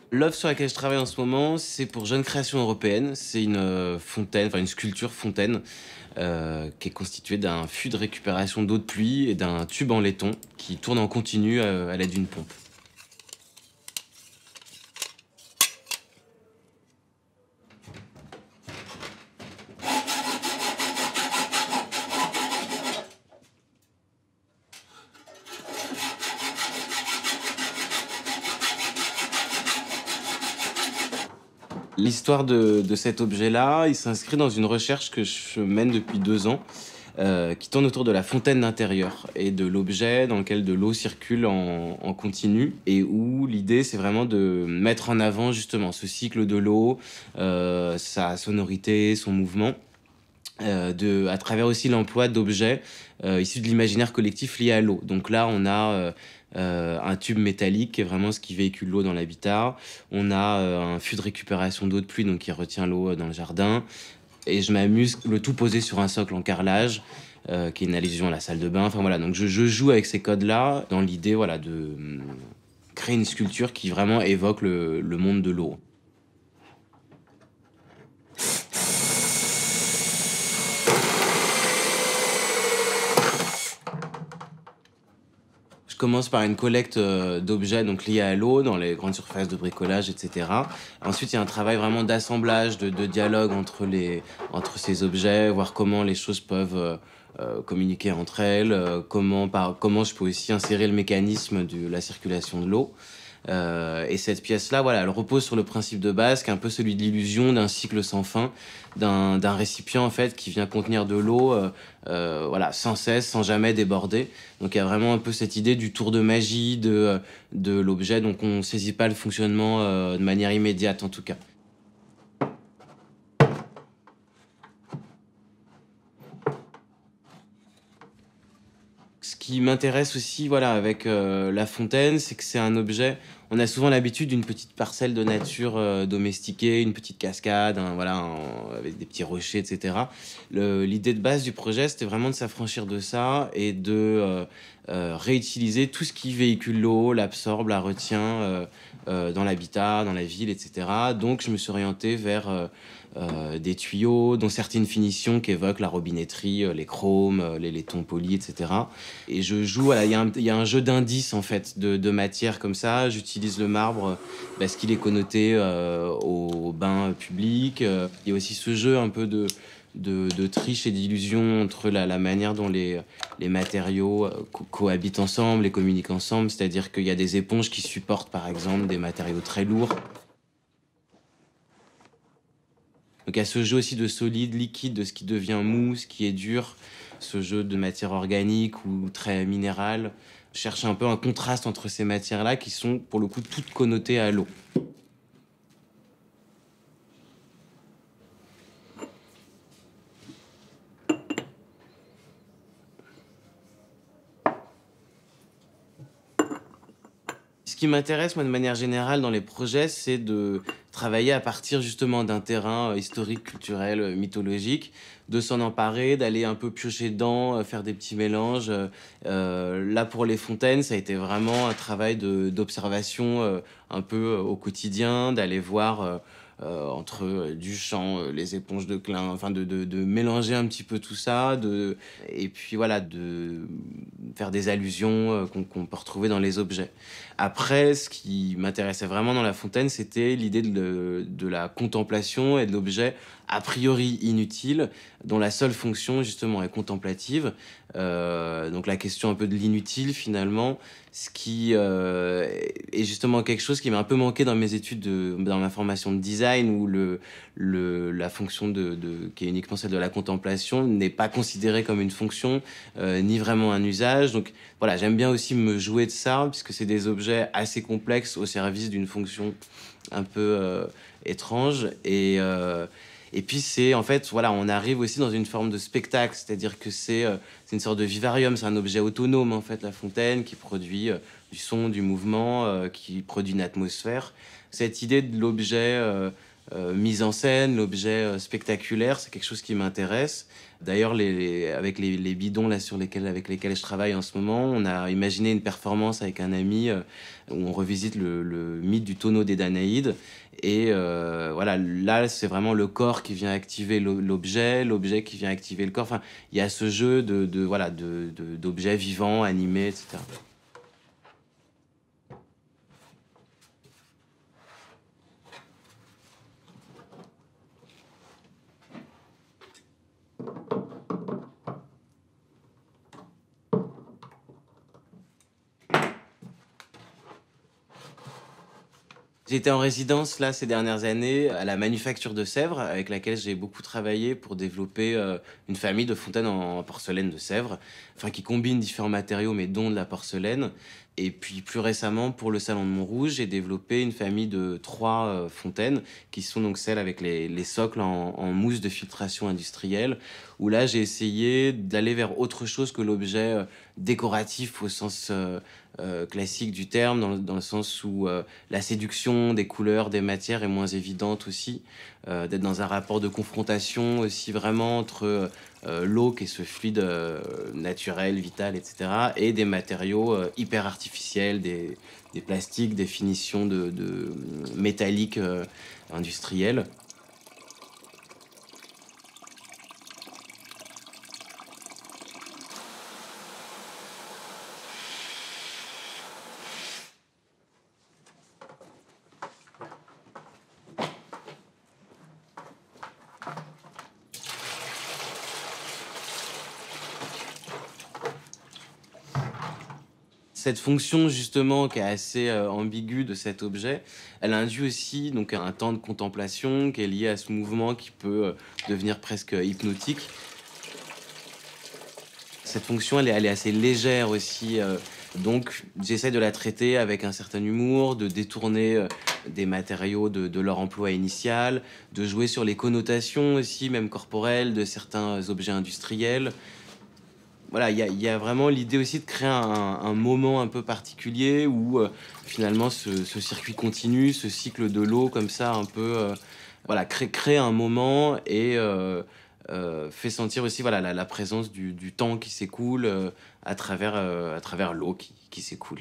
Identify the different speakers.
Speaker 1: L'œuvre sur laquelle je travaille en ce moment, c'est pour Jeunes Créations Européennes. C'est une fontaine, enfin une sculpture fontaine qui est constituée d'un fût de récupération d'eau de pluie et d'un tube en laiton qui tourne en continu à l'aide d'une pompe. L'histoire de cet objet-là, il s'inscrit dans une recherche que je mène depuis 2 ans, qui tourne autour de la fontaine d'intérieur et de l'objet dans lequel de l'eau circule en continu et où l'idée, c'est vraiment de mettre en avant justement ce cycle de l'eau, sa sonorité, son mouvement, à travers aussi l'emploi d'objets issus de l'imaginaire collectif lié à l'eau. Donc là, on a un tube métallique qui est vraiment ce qui véhicule l'eau dans l'habitat. On a un fût de récupération d'eau de pluie donc qui retient l'eau dans le jardin. Et je m'amuse, le tout posé sur un socle en carrelage, qui est une allusion à la salle de bain. Enfin voilà, donc je joue avec ces codes-là dans l'idée voilà, de créer une sculpture qui vraiment évoque le monde de l'eau. Je commence par une collecte d'objets donc liés à l'eau dans les grandes surfaces de bricolage, etc. Ensuite, il y a un travail vraiment d'assemblage, de dialogue entre ces objets, voir comment les choses peuvent communiquer entre elles, comment je peux aussi insérer le mécanisme de la circulation de l'eau. Et cette pièce-là, voilà, elle repose sur le principe de base, qui est un peu celui de l'illusion d'un cycle sans fin, d'un récipient en fait qui vient contenir de l'eau, voilà, sans cesse, sans jamais déborder. Donc il y a vraiment un peu cette idée du tour de magie de l'objet, donc on saisit pas le fonctionnement de manière immédiate en tout cas. Ce qui m'intéresse aussi, voilà, avec la fontaine, c'est que c'est un objet. On a souvent l'habitude d'une petite parcelle de nature domestiquée, une petite cascade, voilà, avec des petits rochers, etc. L'idée de base du projet, c'était vraiment de s'affranchir de ça et de réutiliser tout ce qui véhicule l'eau, l'absorbe, la retient dans l'habitat, dans la ville, etc. Donc, je me suis orienté vers des tuyaux dont certaines finitions qui évoquent la robinetterie, les chromes, les laitons polis, etc. Et je joue, voilà, il y a un jeu d'indices en fait, de matière comme ça. J'utilise le marbre parce qu'il est connoté au bain public. Il y a aussi ce jeu un peu de triche et d'illusion entre la manière dont les matériaux cohabitent ensemble et communiquent ensemble. C'est-à-dire qu'il y a des éponges qui supportent par exemple des matériaux très lourds. Donc il y a ce jeu aussi de solide, liquide, de ce qui devient mou, ce qui est dur, ce jeu de matière organique ou très minérale. Je cherche un peu un contraste entre ces matières-là qui sont pour le coup toutes connotées à l'eau. Ce qui m'intéresse, moi, de manière générale, dans les projets, c'est de travailler à partir justement d'un terrain historique, culturel, mythologique, de s'en emparer, d'aller un peu piocher dedans, faire des petits mélanges. Là, pour les fontaines, ça a été vraiment un travail d'observation un peu au quotidien, d'aller voir entre Duchamp, les éponges de Klein, enfin de mélanger un petit peu tout ça, et puis voilà, de faire des allusions qu'on peut retrouver dans les objets. Après, ce qui m'intéressait vraiment dans La Fontaine, c'était l'idée de la contemplation et de l'objet a priori inutile, dont la seule fonction justement est contemplative. Donc la question un peu de l'inutile finalement, ce qui est justement quelque chose qui m'a un peu manqué dans mes études, dans ma formation de design, où la fonction qui est uniquement celle de la contemplation n'est pas considérée comme une fonction, ni vraiment un usage. Donc voilà, j'aime bien aussi me jouer de ça, puisque c'est des objets assez complexes au service d'une fonction un peu étrange. Et puis c'est en fait, voilà, on arrive aussi dans une forme de spectacle, c'est-à-dire que c'est une sorte de vivarium, c'est un objet autonome en fait, la fontaine, qui produit du son, du mouvement, qui produit une atmosphère. Cette idée de l'objet mise en scène, l'objet spectaculaire, c'est quelque chose qui m'intéresse. D'ailleurs, avec les bidons là, avec lesquels je travaille en ce moment, on a imaginé une performance avec un ami où on revisite le mythe du tonneau des Danaïdes. Et voilà, là, c'est vraiment le corps qui vient activer l'objet, l'objet qui vient activer le corps. Enfin, il y a ce jeu voilà, d'objets vivants, animés, etc. J'ai été en résidence là ces dernières années à la Manufacture de Sèvres, avec laquelle j'ai beaucoup travaillé pour développer une famille de fontaines en porcelaine de Sèvres, enfin qui combine différents matériaux mais dont de la porcelaine. Et puis plus récemment, pour le Salon de Montrouge, j'ai développé une famille de 3 fontaines, qui sont donc celles avec les socles en mousse de filtration industrielle, où là j'ai essayé d'aller vers autre chose que l'objet décoratif au sens classique du terme, dans le sens où la séduction des couleurs, des matières est moins évidente aussi, d'être dans un rapport de confrontation aussi vraiment entre l'eau qui est ce fluide naturel, vital, etc. et des matériaux hyper artificiels, des plastiques, des finitions de métalliques industrielles. Cette fonction justement qui est assez ambiguë de cet objet, elle induit aussi donc un temps de contemplation qui est lié à ce mouvement qui peut devenir presque hypnotique. Cette fonction, elle est assez légère aussi, donc j'essaie de la traiter avec un certain humour, de détourner des matériaux de leur emploi initial, de jouer sur les connotations aussi, même corporelles, de certains objets industriels. Voilà, il y a vraiment l'idée aussi de créer un moment un peu particulier où finalement ce circuit continu, ce cycle de l'eau comme ça un peu, voilà, crée un moment et fait sentir aussi voilà, la présence du temps qui s'écoule à travers l'eau qui s'écoule.